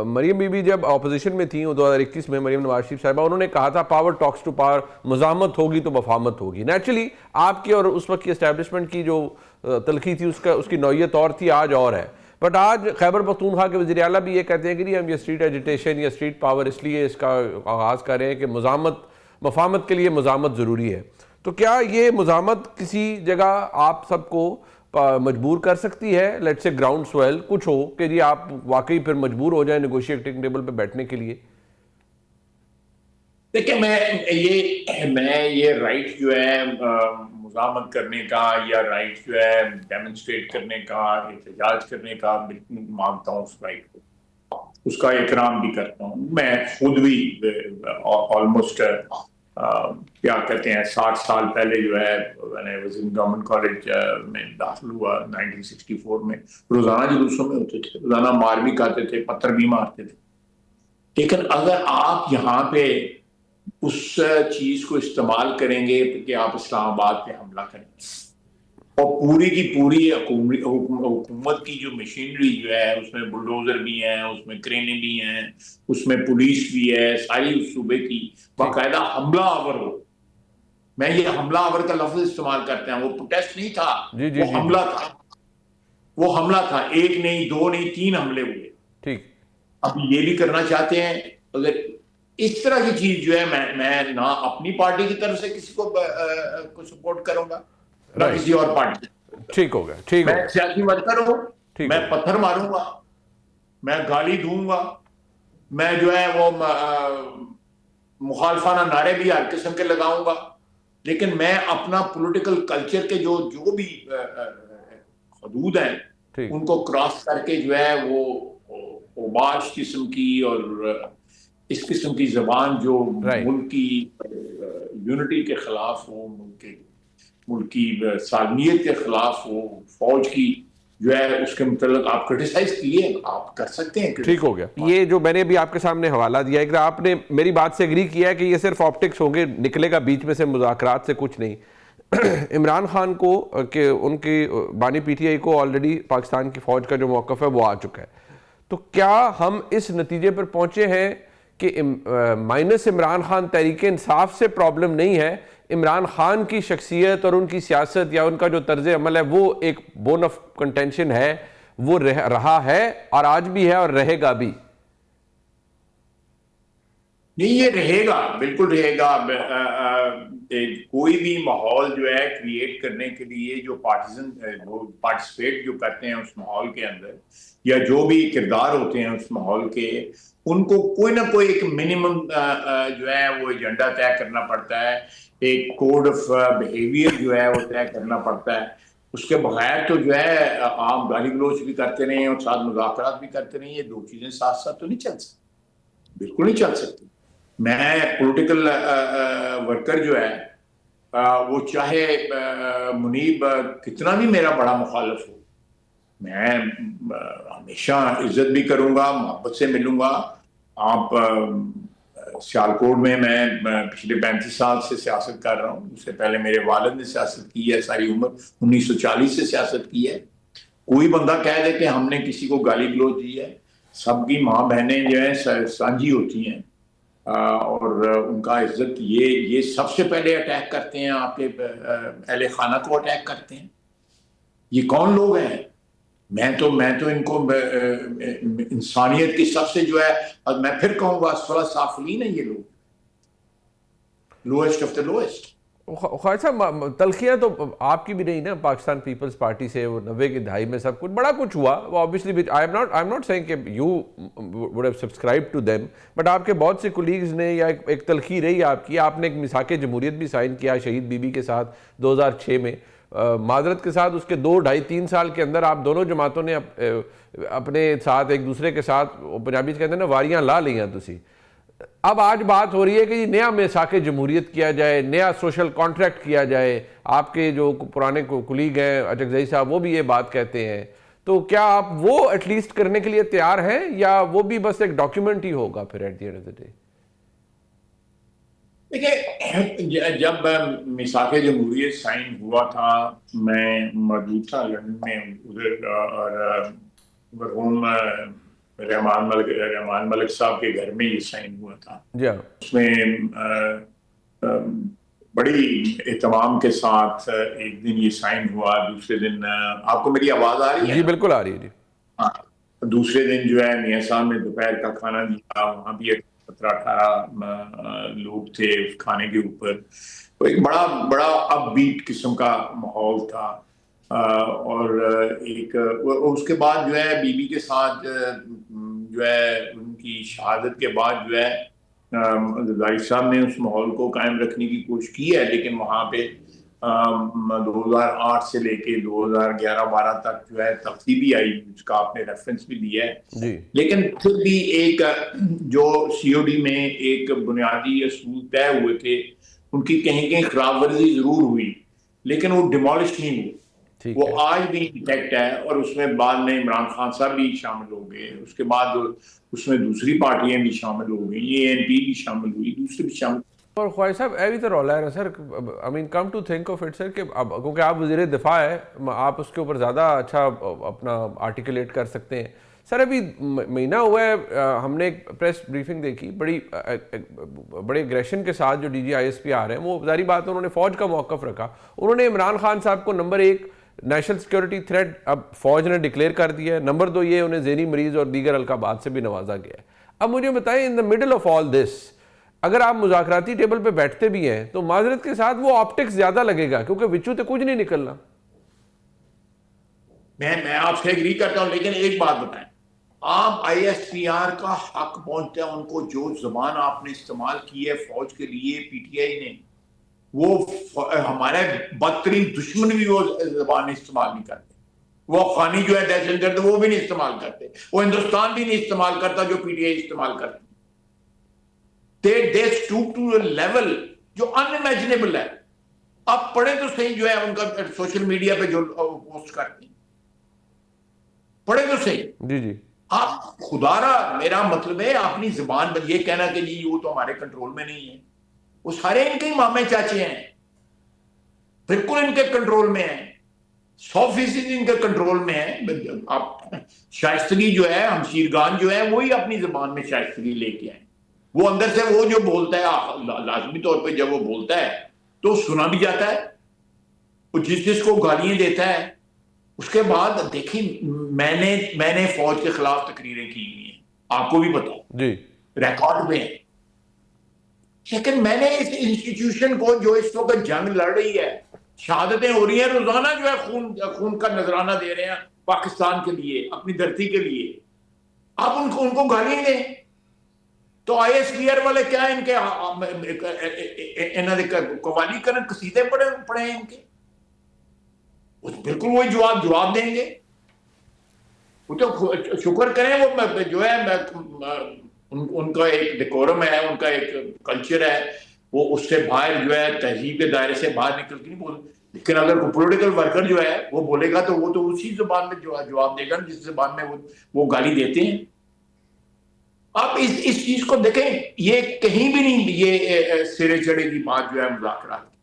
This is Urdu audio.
مریم بی بی جب اپوزیشن میں تھیں 2021 میں، مریم نواز شریف صاحبہ، انہوں نے کہا تھا پاور ٹاکس ٹو پاور، مزاحمت ہوگی تو مفاہمت ہوگی. نیچرلی آپ کی اور اس وقت کی اسٹیبلشمنٹ کی جو تلخی تھی اس کی نوعیت اور تھی، آج اور ہے. بٹ آج خیبر پختونخوا کے وزیر اعلیٰ بھی یہ کہتے ہیں کہ نہیں، ہم یہ اسٹریٹ ایجیٹیشن یا اسٹریٹ پاور اس لیے اس کا آغاز کر رہے ہیں کہ مفاہمت کے لیے مزاحمت ضروری ہے. تو کیا یہ مزاحمت کسی جگہ آپ سب کو مجبور کر سکتی ہے، لیٹ سے گراؤنڈ سویل کچھ ہو کہ جی آپ واقعی پھر مجبور ہو جائیں نیگوشیٹنگ ٹیبل پہ بیٹھنے کے لیے؟ دیکھیں، میں یہ رائٹ جو ہے مزاحمت کرنے کا یا رائٹ جو ہے ڈیمونسٹریٹ کرنے کا، احتجاج کرنے کا مانگتا ہوں. اس رائٹ کو، اس کا احترام بھی کرتا ہوں. میں خود بھی آلموسٹ کیا کہتے ہیں 60 سال پہلے جو ہے میں نے گورنمنٹ کالج میں داخل ہوا 1964 میں. روزانہ جلوسوں میں ہوتے تھے، روزانہ مار بھی کھاتے تھے، پتھر بھی مارتے تھے. لیکن اگر آپ یہاں پہ اس چیز کو استعمال کریں گے کہ آپ اسلام آباد پہ حملہ کریں گے اور پوری کی پوری حکومت کی جو مشینری جو ہے اس میں بلڈوزر بھی ہیں، اس میں کرینیں بھی ہیں، اس میں پولیس بھی ہے، ساری اس صوبے کی باقاعدہ حملہ آور ہو. میں یہ حملہ آور کا لفظ استعمال کرتے ہیں، وہ پروٹیسٹ نہیں تھا، وہ حملہ تھا. وہ حملہ تھا، ایک نہیں، دو نہیں، 3 حملے ہوئے. ٹھیک. اب یہ بھی کرنا چاہتے ہیں. اگر اس طرح کی چیز جو ہے میں نہ اپنی پارٹی کی طرف سے کسی کو سپورٹ کروں گا نہ کسی اور پارٹی. ٹھیک ہو گیا، ٹھیک. میں سیاسی ورکر ہوں، میں پتھر ماروں گا، میں گالی دوں گا، میں جو ہے وہ مخالفانہ نعرے بھی ہر قسم کے لگاؤں گا. لیکن میں اپنا پولیٹیکل کلچر کے جو بھی حدود ہیں ان کو کراس کر کے جو ہے وہ اوباش قسم کی اور اس قسم کی زبان جو ملک کی یونٹی کے خلاف ہو، ملک کی سالمیت کے خلاف ہو، فوج کی جو ہے اس کے متعلق آپ کرٹیسائز کیے، آپ کر سکتے ہیں. ٹھیک ہو گیا. یہ جو میں نے بھی آپ کے سامنے حوالہ دیا ہے کہ آپ نے میری بات سے اگری کیا ہے کہ یہ صرف آپٹکس ہوں گے، نکلے گا بیچ میں سے مذاکرات سے کچھ نہیں. عمران خان کو کہ ان کی بانی پی ٹی آئی کو آلریڈی پاکستان کی فوج کا جو موقف ہے وہ آ چکا ہے. تو کیا ہم اس نتیجے پر پہنچے ہیں کہ مائنس عمران خان تحریک انصاف سے پرابلم نہیں ہے، عمران خان کی شخصیت اور ان کی سیاست یا ان کا جو طرز عمل ہے وہ ایک بون آف کنٹینشن ہے، وہ رہا ہے اور آج بھی ہے اور رہے گا بھی؟ نہیں، یہ رہے گا، بالکل رہے گا. کوئی بھی ماحول جو ہے کریٹ کرنے کے لیے جو پارٹیسپیٹ جو کرتے ہیں اس ماحول کے اندر، یا جو بھی کردار ہوتے ہیں اس ماحول کے، ان کو کوئی نہ کوئی ایک منیمم جو ہے وہ ایجنڈا طے کرنا پڑتا ہے، ایک کوڈ آف بیہیویئر جو ہے وہ طے کرنا پڑتا ہے. اس کے بغیر تو جو ہے آپ گالی گلوچ بھی کرتے رہیں اور ساتھ مذاکرات بھی کرتے رہیں. یہ 2 چیزیں ساتھ ساتھ تو نہیں چل سکتی، بالکل نہیں چل سکتی. میں پولیٹیکل ورکر جو ہے وہ چاہے منیب کتنا بھی میرا بڑا مخالف ہو، میں ہمیشہ عزت بھی کروں گا، محبت سے ملوں گا. آپ سیالکوٹ میں پچھلے 35 سال سے سیاست کر رہا ہوں. اس سے پہلے میرے والد نے سیاست کی ہے، ساری عمر 1940 سے سیاست کی ہے. کوئی بندہ کہہ دے کہ ہم نے کسی کو گالی گلوچ دی ہے، سب کی ماں بہنیں جو ہیں سانجھی ہوتی ہیں اور ان کا عزت یہ سب سے پہلے اٹیک کرتے ہیں، آپ کے اہل خانہ کو اٹیک کرتے ہیں. یہ کون لوگ ہیں؟ میں تو ان کو انسانیت کی سب سے جو ہے، اور میں پھر کہوں گا اسفل سافلین ہیں یہ لوگ، لوئسٹ آف دا لوئسٹ. خواجہ صاحب، تلخیاں تو آپ کی بھی نہیں نا پاکستان پیپلز پارٹی سے، وہ 90 کی دہائی میں سب کچھ بڑا کچھ ہوا. وہ obviously I am not seeing کہ you would have subscribe to them, but آپ کے بہت سے کولیگز نے یا ایک تلخی رہی آپ کی. آپ نے ایک میثاق جمہوریت بھی سائن کیا شہید بی بی کے ساتھ 2006 میں. معذرت کے ساتھ اس کے 2 ڈھائی 3 سال کے اندر آپ دونوں جماعتوں نے اپنے ساتھ ایک دوسرے کے ساتھ، پنجابی سے کہتے ہیں نا، واریاں لا لیاں تسی. اب آج بات ہو رہی ہے کہ نیا میثاق جمہوریت کیا جائے، نیا سوشل کانٹریکٹ کیا جائے. آپ کے جو پرانے کولیگ ہیں اچکزئی صاحب وہ بھی یہ بات کہتے ہیں. تو کیا آپ وہ ایٹ لیسٹ کرنے کے لیے تیار ہیں یا وہ بھی بس ایک ڈاکیومنٹ ہی ہوگا پھر at the end of the day? دیکھیں، جب میثاق جمہوریت سائن ہوا تھا میں موجود تھا لندن میں ادھر، اور مرحوم رحمان ملک صاحب کے گھر میں یہ سائن ہوا تھا. جی ہاں. اس میں بڑی اہتمام کے ساتھ ایک دن یہ سائن ہوا. دوسرے دن آپ کو میری آواز آ رہی ہے؟ جی بالکل آ رہی ہے. جی ہاں. دوسرے دن جو ہے میاں صاحب نے دوپہر کا کھانا دیا. وہاں بھی 17-18 لوگ تھے اس کھانے کے اوپر. ایک بڑا اپ بیٹ قسم کا ماحول تھا. اور ایک اس کے بعد جو ہے بی بی کے ساتھ جو ہے ان کی شہادت کے بعد جو ہے زرداری صاحب نے اس ماحول کو قائم رکھنے کی کوشش کی ہے. لیکن وہاں پہ 2008 سے لے کے 2011-12 تک جو ہے تبدیلی بھی آئی, جس کا آپ نے ریفرنس بھی دیا ہے. جی. لیکن پھر بھی ایک جو سی او ڈی میں ایک بنیادی اصول طے ہوئے تھے, ان کی کہیں کہیں خلاف ورزی ضرور ہوئی لیکن وہ ڈیمولش نہیں ہوئی. وہ آج بھی انٹیکٹ ہے. اور اس میں بعد میں عمران خان صاحب بھی شامل ہو گئے. اس کے بعد اس میں دوسری پارٹیاں بھی شامل ہو گئی, اے این پی بھی شامل ہوئی, دوسرے بھی شامل. اور خواجہ صاحب اے بھی تو رولا ہے نا sir, I mean come to think of it sir, کہ اب کیونکہ آپ وزیر دفاع ہے, آپ اس کے اوپر زیادہ اچھا اپنا آرٹیکولیٹ کر سکتے ہیں. سر ابھی مہینہ ہوا ہے, ہم نے ایک پریس بریفنگ دیکھی, بڑے اگریشن کے ساتھ جو D G I S P آ رہے ہیں, وہ ظاہری بات ہے انہوں نے فوج کا موقف رکھا. انہوں نے عمران خان صاحب کو نمبر 1 نیشنل سیکیورٹی تھریٹ اب فوج نے ڈکلیئر کر دیا ہے, نمبر 2 یہ انہیں ذہنی مریض اور دیگر القابات سے بھی نوازا گیا ہے. اب مجھے بتائیں, ان دا مڈل آف آل دس, اگر آپ مذاکراتی ٹیبل پہ بیٹھتے بھی ہیں تو معذرت کے ساتھ وہ آپٹکس زیادہ لگے گا, کیونکہ وچو تو کچھ نہیں نکلنا. میں آپ سے ایگری کرتا ہوں, لیکن ایک بات بتائیں, آپ آئی ایس پی آر کا حق پہنچتا ہے ان کو. جو زبان آپ نے استعمال کی ہے فوج کے لیے پی ٹی آئی نے, وہ ہمارے بدترین دشمن بھی وہ زبان استعمال نہیں کرتے. وہ افغانی جو ہے دہشت گرد وہ بھی نہیں استعمال کرتے. وہ ہندوستان بھی نہیں استعمال کرتا جو پی ٹی آئی استعمال کرتی. They stoop to a level جو unimaginable ہے. آپ پڑھیں تو صحیح جو ہے ان کا سوشل میڈیا پہ جو پوسٹ کرتے ہیں, پڑھیں تو صحیح. جی جی. آپ خدا را, میرا مطلب ہے اپنی زبان پر یہ کہنا کہ جی وہ تو ہمارے کنٹرول میں نہیں ہے. وہ سارے ان کے مامے چاچے ہیں, بالکل ان کے کنٹرول میں ہیں, 100% ان کے کنٹرول میں ہیں. آپ شائستگی جو ہے, ہمشیرگان جو ہے, وہی اپنی زبان میں شائستگی لے کے آئیں. وہ اندر سے وہ جو بولتا ہے لازمی طور پہ جب وہ بولتا ہے تو سنا بھی جاتا ہے. وہ جس کو گالیاں دیتا ہے, اس کے بعد دیکھیں میں نے فوج کے خلاف تقریریں کی ہوئی ہیں, آپ کو بھی پتا جی ریکارڈ میں. لیکن میں نے اس انسٹیٹیوشن کو جو اس وقت جنگ لڑ رہی ہے, شہادتیں ہو رہی ہیں روزانہ, جو ہے خون کا نذرانہ دے رہے ہیں پاکستان کے لیے, اپنی دھرتی کے لیے, آپ ان کو گالیاں دیں تو آئی ایس پی آر والے کیا ان کے قوالی کرن قصیدے پڑھیں ان کے, بالکل وہی جواب دیں گے. وہ تو شکر کریں, وہ جو ہے ان کا ایک ڈیکورم ہے, ان کا ایک کلچر ہے, وہ اس سے باہر جو ہے تہذیب کے دائرے سے باہر نکل کے نہیں بول. لیکن اگر کوئی پولیٹیکل ورکر جو ہے وہ بولے گا تو وہ تو اسی زبان میں جواب دے گا جس زبان میں وہ گالی دیتے ہیں. آپ اس چیز کو دیکھیں, یہ کہیں بھی نہیں یہ سرے چڑھے کی بات جو ہے مذاکرات کی.